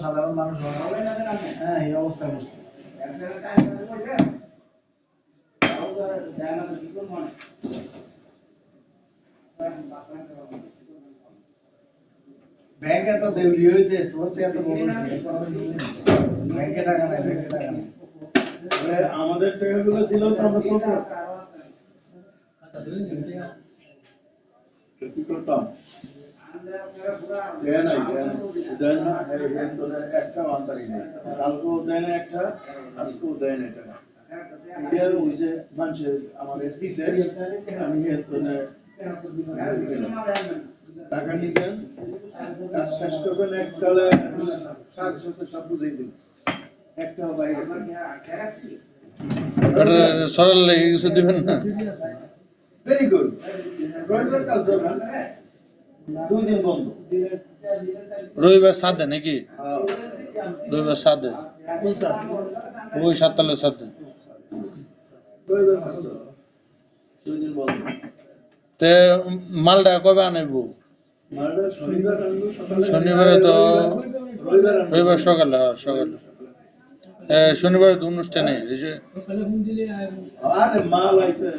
সাধারণ মানুষ হ্যাঁ এই অবস্থা করছে ব্যাংকে তো দেউলি হইতে সরতে এত বড় ব্যাংকে টাকা নাই আমাদের টাকাগুলো দিল তো আমরা সব কি করতাম একটা আন্তরিক নেই কালকেও দেয় না একটা আজকেও দেয় না টাকা ওই যে মানুষের আমাদের দিছে আমি টাকা নিতেন কাজ শেষ করবেন এককালে সাথে সাথে সব বুঝিয়ে দিন একটা বাইরে সরল লেগে কিছু দিবেন না ভেরি গুড রবিবার কাজ করবেন 2 দিন বন্ধ রবিবার সাথে নাকি রবিবার সাথে ওই সাততলার সাথে রবিবার কাজ 2 দিন বন্ধ তে মালটা কবে আনাইবো মালটা শনিবার আনবো সকালে শনিবারে তো রবিবার সকালে সকালে শনিবারে তো অনুষ্ঠান নেই আরে মাল আইতে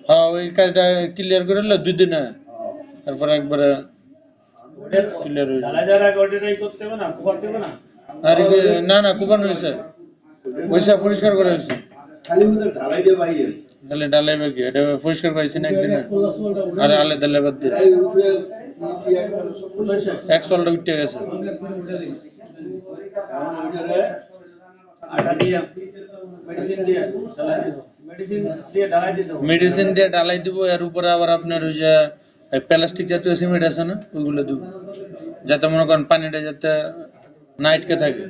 হ্যাঁ ওই কাজটা ক্লিয়ার করে নিলে 2 দিনে তারপর একবারে ক্লিয়ার হয়ে যাবে না না কুপানো হয়েছে পয়সা পরিষ্কার করা হয়েছে খালি ওদের ঢালাই দিয়ে বাইরে খালি ঢালাই বাকি এটা পরিষ্কার পাইছি না একদিনে আরে আলে দালে বাদ দিয়ে এক সলটা উঠে গেছে মেডিসিন দিয়ে ঢালাই দিব এর উপরে আবার আপনার ওই যে প্লাস্টিক জাতীয় সিমেন্ট আছে না ওইগুলো দিব যাতে মনে করেন পানিটা যাতে না আটকে থাকে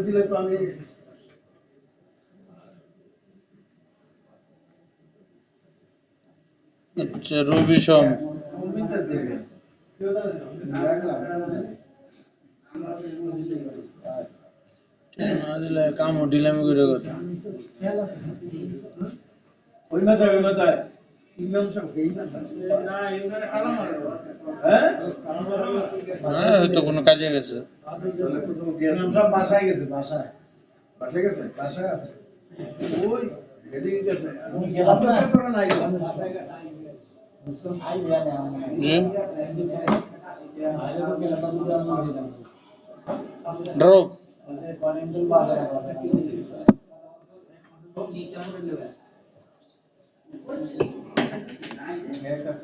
দিলে তো আমি আচ্ছা রবি সোম কাম ঢিলামি করে কথা ওই মাথায় ইমাম সাহেব না ইমানে কালাম হ্যাঁ হয়তো কোনো কাজে গেছে ইমাম সাহেব বাসায় গেছে বাসায় গেছে বাসায় আছে ওই এদিকে গেছে আমি গেলাম না করে নাই মুসলিম আই বিয়া না জি ড্রপ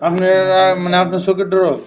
আপনার মানে আপনার চোখের ড্রপ